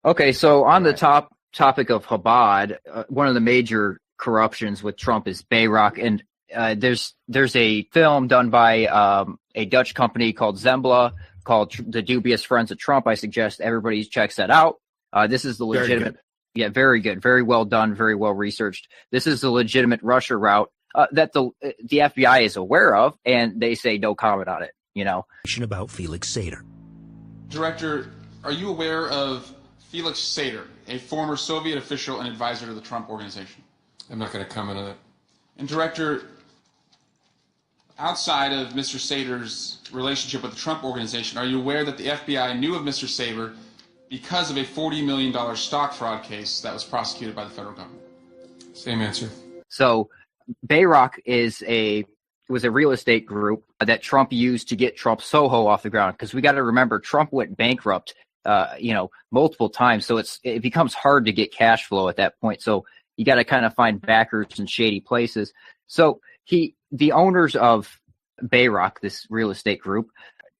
Okay, so on the topic of Chabad, one of the major corruptions with Trump is Bayrock, and there's a film done by a Dutch company called Zembla called The Dubious Friends of Trump. I suggest everybody checks that out. This is the legitimate, very good, very well done, very well researched. This is the legitimate Russia route that the FBI is aware of, and they say no comment on it. About Felix Sater. Director, are you aware of Felix Sater, a former Soviet official and advisor to the Trump Organization? I'm not going to comment on that. And Director, outside of Mr. Sater's relationship with the Trump Organization, are you aware that the FBI knew of Mr. Sater because of a $40 million stock fraud case that was prosecuted by the federal government? Same answer. So Bayrock was a real estate group that Trump used to get Trump Soho off the ground, because we got to remember Trump went bankrupt multiple times, so it becomes hard to get cash flow at that point. So you got to kind of find backers in shady places. So the owners of Bayrock, this real estate group,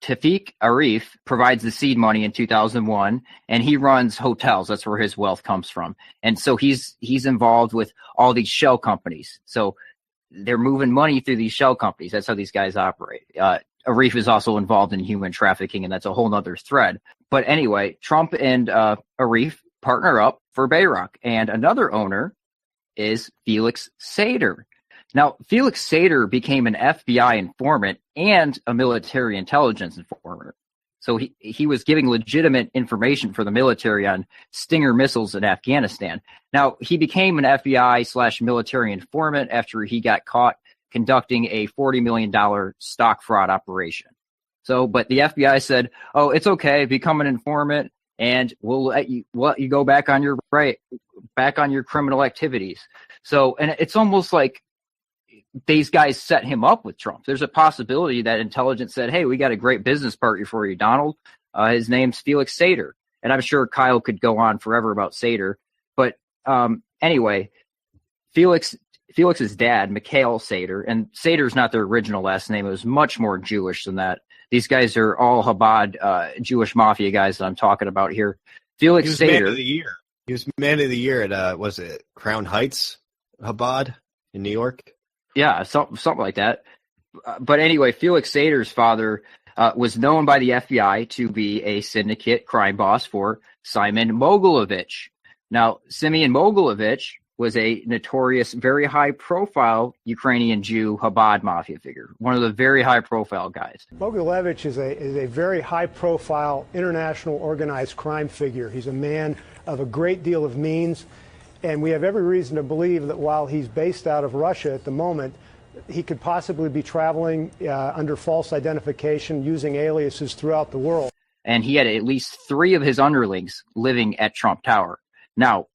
Tafik Arif, provides the seed money in 2001, and he runs hotels. That's where his wealth comes from. And so he's involved with all these shell companies. So they're moving money through these shell companies. That's how these guys operate. Arif is also involved in human trafficking, and that's a whole nother thread. But anyway, Trump and Arif partner up for Bayrock, and another owner is Felix Sater. Now, Felix Sater became an FBI informant and a military intelligence informant. So he was giving legitimate information for the military on Stinger missiles in Afghanistan. Now, he became an FBI/military informant after he got caught conducting a $40 million stock fraud operation. But the FBI said, "Oh, it's okay, become an informant, and we'll let you go back on your criminal activities." So, and it's almost like these guys set him up with Trump. There's a possibility that intelligence said, "Hey, we got a great business partner for you, Donald. His name's Felix Sater." And I'm sure Kyle could go on forever about Sater. But anyway, Felix's dad, Mikhail Sater, and Sater's not their original last name. It was much more Jewish than that. These guys are all Chabad Jewish Mafia guys that I'm talking about here. Felix Sater. Man of the year. He was man of the year at, was it Crown Heights, Chabad in New York? Yeah, something like that. But anyway, Felix Sater's father was known by the FBI to be a syndicate crime boss for Simon Mogilovich. Now, Simeon Mogilovich was a notorious, very high-profile Ukrainian Jew Chabad mafia figure, one of the very high-profile guys. Mogilovich is a very high-profile, international organized crime figure. He's a man of a great deal of means. And we have every reason to believe that while he's based out of Russia at the moment, he could possibly be traveling under false identification, using aliases throughout the world. And he had at least 3 of his underlings living at Trump Tower. Now,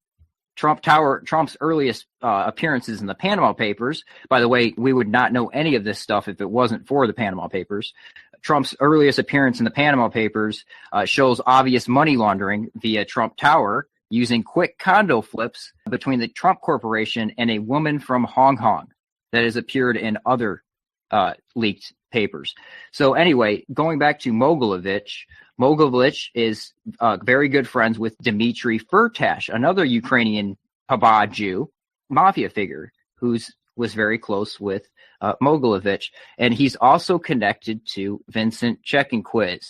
Trump's earliest appearances in the Panama Papers, by the way, we would not know any of this stuff if it wasn't for the Panama Papers. Trump's earliest appearance in the Panama Papers shows obvious money laundering via Trump Tower, using quick condo flips between the Trump Corporation and a woman from Hong Kong that has appeared in other leaked papers. So anyway, going back to Mogilovich is very good friends with Dmitry Firtash, another Ukrainian Chabad Jew mafia figure was very close with Mogilovich. And he's also connected to Vincent Checkenquiz.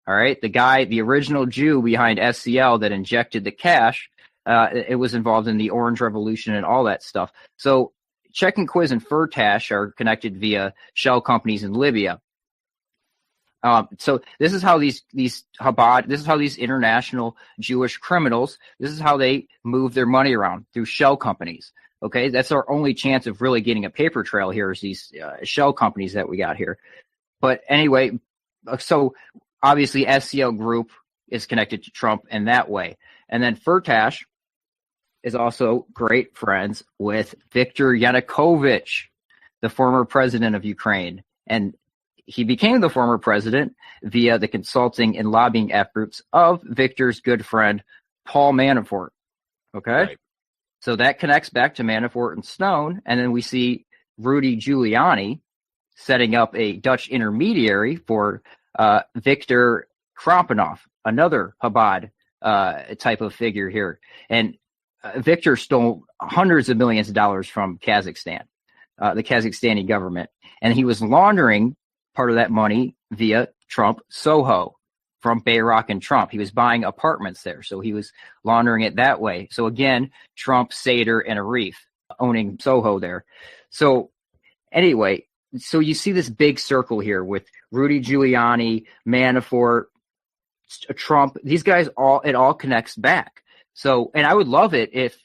All right, the original Jew behind SCL that injected the cash, it was involved in the Orange Revolution and all that stuff. So Checkenquiz and Firtash are connected via shell companies in Libya. So this is how these Chabad, this is how these international Jewish criminals, this is how they move their money around, through shell companies. Okay, that's our only chance of really getting a paper trail here, is these shell companies that we got here. But anyway, so obviously, SCL Group is connected to Trump in that way. And then Firtash is also great friends with Viktor Yanukovych, the former president of Ukraine. And he became the former president via the consulting and lobbying efforts of Viktor's good friend, Paul Manafort. Okay? Right. So that connects back to Manafort and Stone. And then we see Rudy Giuliani setting up a Dutch intermediary for Viktor Krampenov, another Chabad type of figure here. And Victor stole hundreds of millions of dollars from Kazakhstan, the Kazakhstani government. And he was laundering part of that money via Trump Soho from Bayrock and Trump. He was buying apartments there. So he was laundering it that way. So again, Trump, Sater, and Arif owning Soho there. So anyway, so you see this big circle here with Rudy Giuliani, Manafort, Trump. These guys it all connects back. So, and I would love it if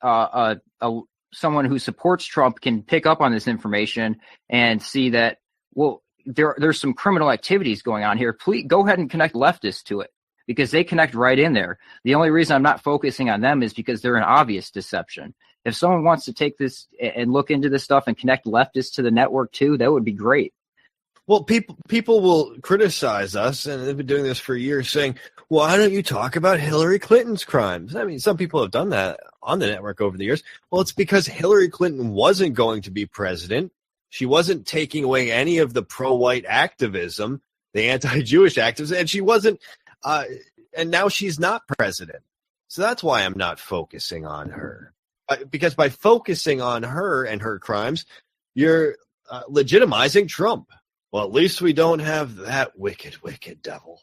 someone who supports Trump can pick up on this information and see that, well, there's some criminal activities going on here. Please go ahead and connect leftists to it, because they connect right in there. The only reason I'm not focusing on them is because they're an obvious deception. If someone wants to take this and look into this stuff and connect leftists to the network too, that would be great. Well, people will criticize us, and they've been doing this for years, saying, why don't you talk about Hillary Clinton's crimes? I mean, some people have done that on the network over the years. Well, it's because Hillary Clinton wasn't going to be president. She wasn't taking away any of the pro-white activism, the anti-Jewish activism, and she wasn't, and now she's not president. So that's why I'm not focusing on her. Because by focusing on her and her crimes, you're legitimizing Trump. Well, at least we don't have that wicked, wicked devil.